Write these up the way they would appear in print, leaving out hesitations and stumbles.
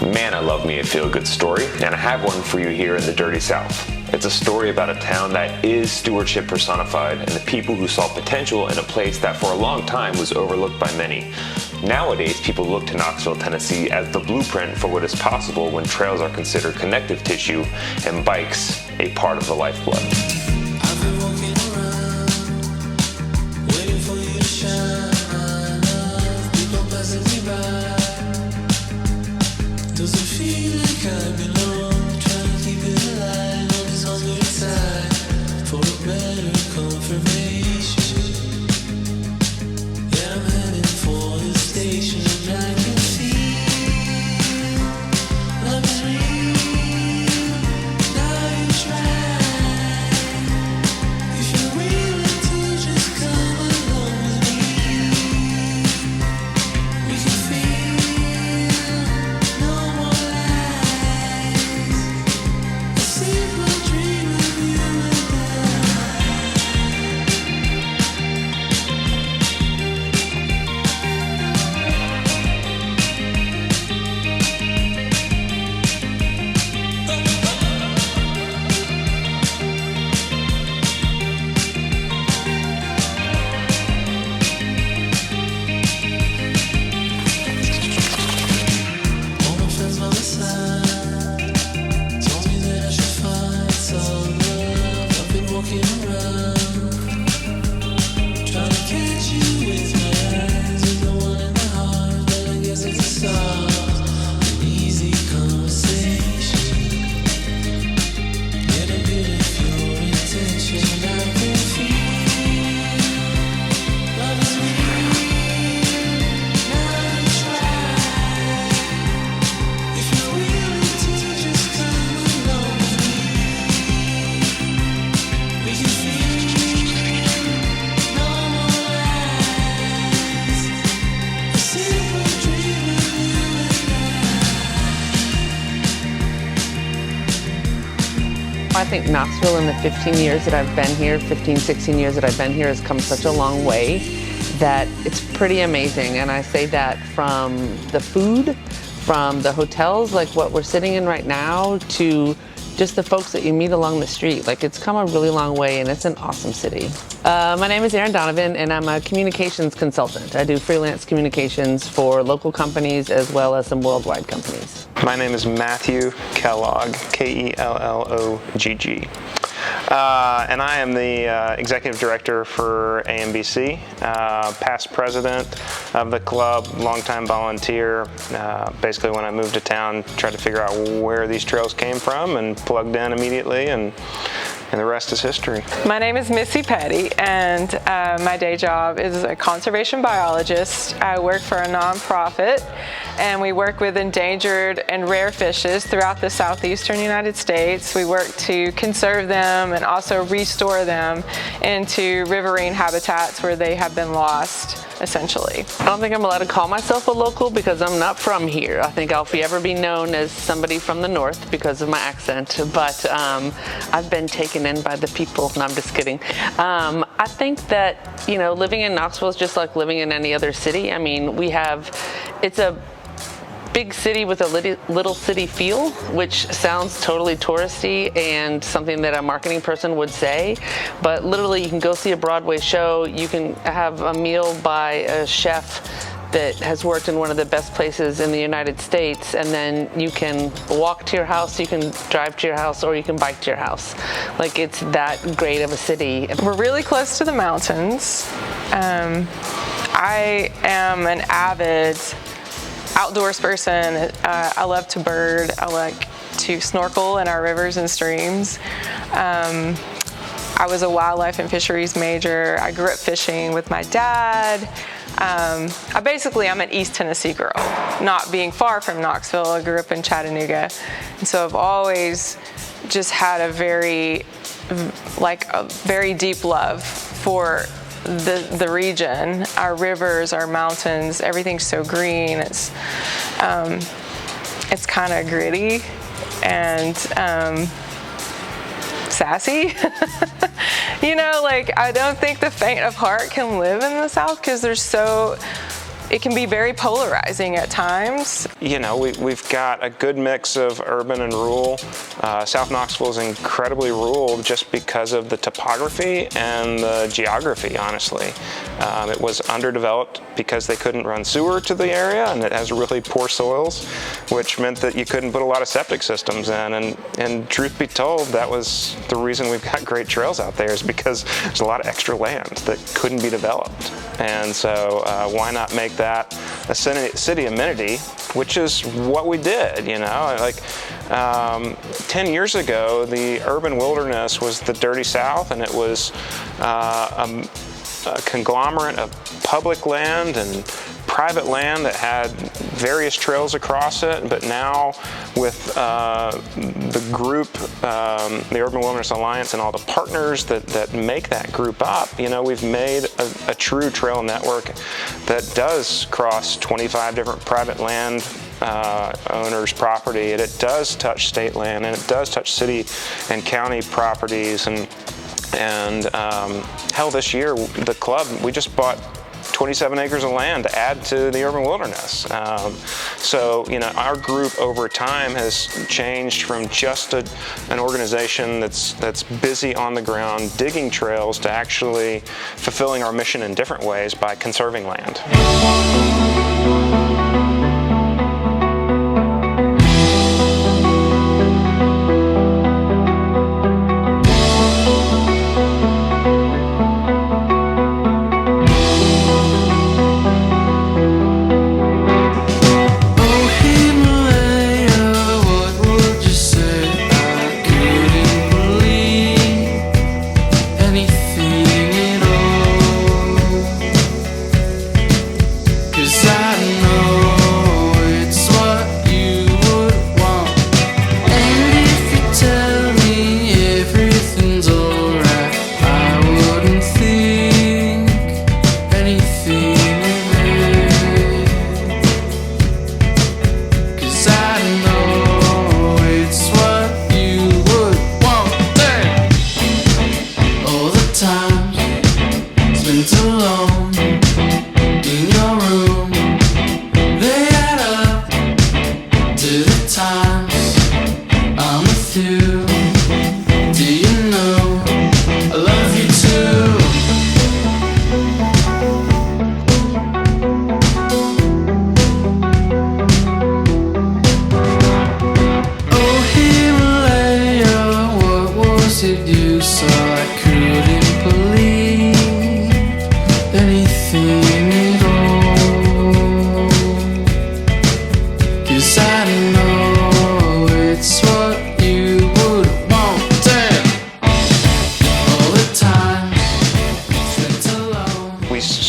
Man, I love me a feel-good story, and I have one for you here in the Dirty South. It's a story about a town that is stewardship personified and the people who saw potential in a place that for a long time was overlooked by many. Nowadays, people look to Knoxville, Tennessee as the blueprint for what is possible when trails are considered connective tissue and bikes a part of the lifeblood. I think Knoxville in the 15 years that I've been here, 15, 16 years that I've been here, has come such a long way that it's pretty amazing. And I say that from the food, from the hotels, like what we're sitting in right now, to just the folks that you meet along the street. Like, it's come a really long way, and it's an awesome city. My name is Erin Donovan, and I'm a communications consultant. I do freelance communications for local companies as well as some worldwide companies. My name is Matthew Kellogg, Kellogg. And I am the executive director for AMBC, past president of the club, longtime volunteer. Basically, when I moved to town, tried to figure out where these trails came from and plugged in immediately, and the rest is history. My name is Missy Petty, and my day job is a conservation biologist. I work for a nonprofit, and we work with endangered and rare fishes throughout the southeastern United States. We work to conserve them and also restore them into riverine habitats where they have been lost, essentially. I don't think I'm allowed to call myself a local because I'm not from here. I think I'll forever be known as somebody from the north because of my accent, but I've been taken in by the people. No, I'm just kidding. I think that, you know, living in Knoxville is just like living in any other city. I mean, it's a big city with a little city feel, which sounds totally touristy and something that a marketing person would say, but literally you can go see a Broadway show, you can have a meal by a chef that has worked in one of the best places in the United States, and then you can walk to your house, you can drive to your house, or you can bike to your house. Like, it's that great of a city. We're really close to the mountains. I am an avid outdoors person. I love to bird. I like to snorkel in our rivers and streams. I was a wildlife and fisheries major. I grew up fishing with my dad. I'm an East Tennessee girl, not being far from Knoxville. I grew up in Chattanooga, and so I've always just had a very deep love for the region, our rivers, our mountains. Everything's so green. It's kind of gritty and sassy. You know, like, I don't think the faint of heart can live in the South because there's so it can be very polarizing at times. You know, we've got a good mix of urban and rural. South Knoxville is incredibly rural just because of the topography and the geography, honestly. It was underdeveloped because they couldn't run sewer to the area, and it has really poor soils, which meant that you couldn't put a lot of septic systems in. And truth be told, that was the reason we've got great trails out there, is because there's a lot of extra land that couldn't be developed. And so why not make that a city amenity, which is what we did, you know? Like 10 years ago, the urban wilderness was the dirty South, and it was a conglomerate of public land and private land that had various trails across it. But now with the group, the Urban Wilderness Alliance, and all the partners that make that group up, you know, we've made a true trail network that does cross 25 different private land owners' property, and it does touch state land, and it does touch city and county properties. And hell, this year, the club, we just bought 27 acres of land to add to the urban wilderness. So, you know, our group over time has changed from just an organization that's busy on the ground digging trails to actually fulfilling our mission in different ways by conserving land.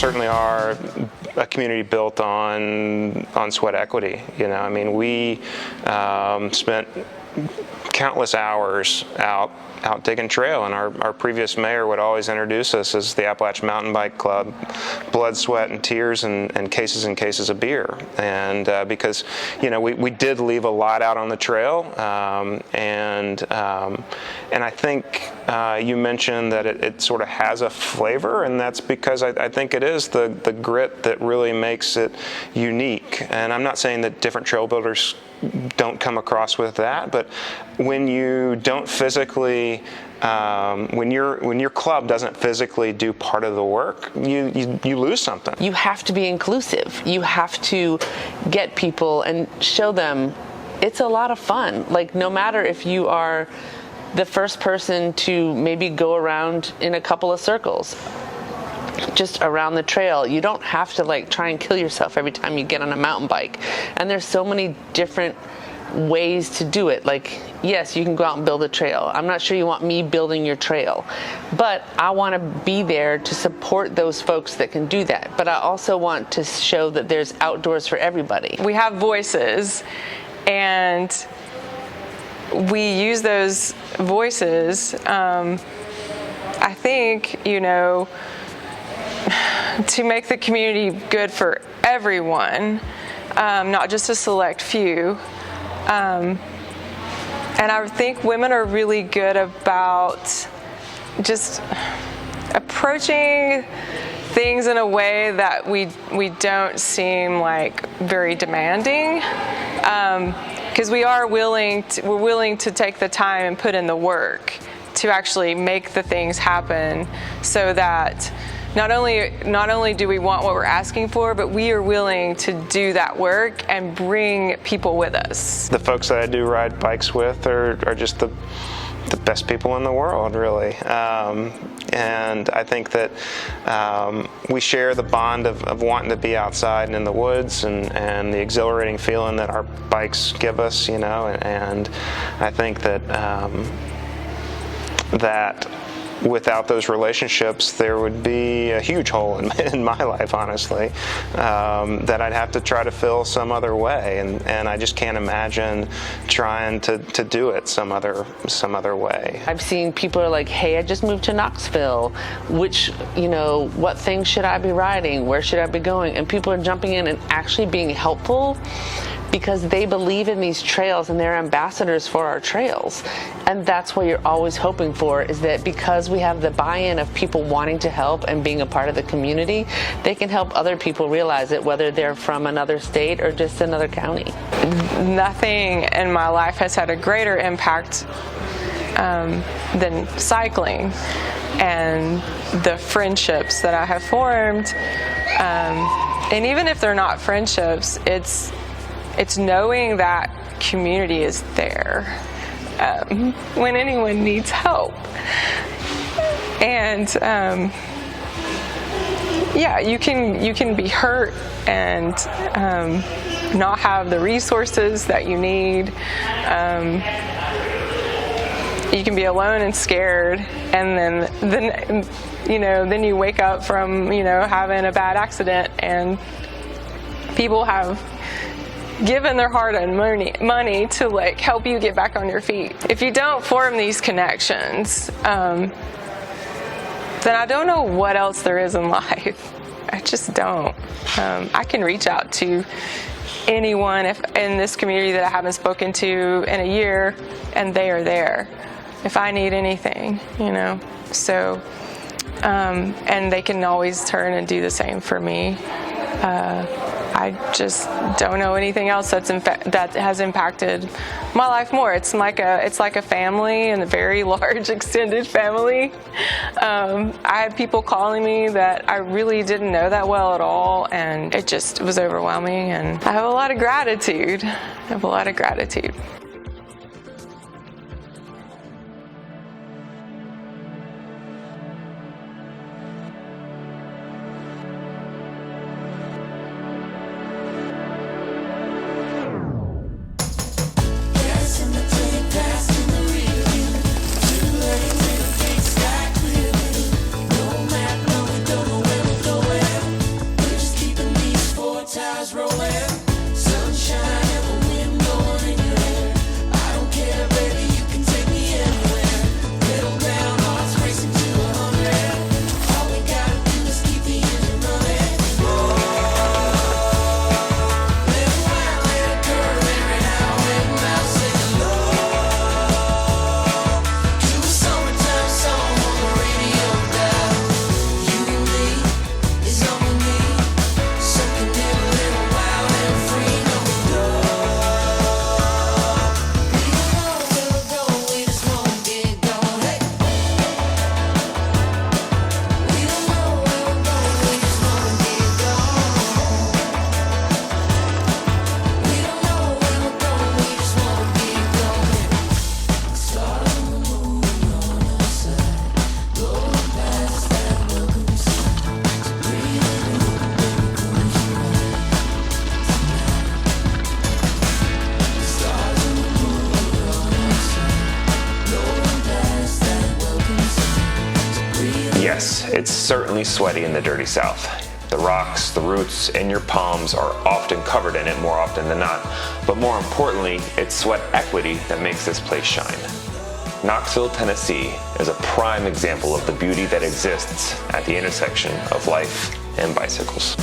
Certainly are a community built on sweat equity. You know, I mean, we spent countless hours out digging trail, and our previous mayor would always introduce us as the Appalachian Mountain Bike Club, blood, sweat, and tears, and cases and cases of beer. And because, you know, we did leave a lot out on the trail, and I think you mentioned that it sort of has a flavor, and that's because I think it is the grit that really makes it unique. And I'm not saying that different trail builders don't come across with that, but when you don't physically, when your club doesn't physically do part of the work, you lose something. You have to be inclusive. You have to get people and show them it's a lot of fun. Like, no matter if you are the first person to maybe go around in a couple of circles just around the trail, you don't have to like try and kill yourself every time you get on a mountain bike. And there's so many different ways to do it. Like, yes, you can go out and build a trail. I'm not sure you want me building your trail, but I want to be there to support those folks that can do that. But I also want to show that there's outdoors for everybody. We have voices, and we use those voices, I think, you know, to make the community good for everyone, not just a select few. And I think women are really good about just approaching things in a way that we don't seem like very demanding, because we're willing to take the time and put in the work to actually make the things happen, so that not only do we want what we're asking for, but we are willing to do that work and bring people with us. The folks that I do ride bikes with are just the best people in the world, really. And I think that we share the bond of wanting to be outside and in the woods, and the exhilarating feeling that our bikes give us, you know, and I think that that without those relationships, there would be a huge hole in my life, honestly, that I'd have to try to fill some other way, and I just can't imagine trying to do it some other way. I've seen people are like, hey, I just moved to Knoxville, what things should I be riding? Where should I be going? And people are jumping in and actually being helpful, because they believe in these trails and they're ambassadors for our trails. And that's what you're always hoping for, is that because we have the buy-in of people wanting to help and being a part of the community, they can help other people realize it, whether they're from another state or just another county. Nothing in my life has had a greater impact than cycling, and the friendships that I have formed. And even if they're not friendships, it's knowing that community is there when anyone needs help. And you can be hurt and not have the resources that you need. You can be alone and scared, and then you wake up from having a bad accident, and people have given their hard-earned money to help you get back on your feet. If you don't form these connections, then I don't know what else there is in life. I just don't. I can reach out to anyone in this community that I haven't spoken to in a year, and they are there if I need anything, So, and they can always turn and do the same for me. I just don't know anything else that has impacted my life more. It's like a family, and a very large extended family. I had people calling me that I really didn't know that well at all, and it was overwhelming. And I have a lot of gratitude. Yes, it's certainly sweaty in the dirty South. The rocks, the roots, and your palms are often covered in it more often than not. But more importantly, it's sweat equity that makes this place shine. Knoxville, Tennessee is a prime example of the beauty that exists at the intersection of life and bicycles.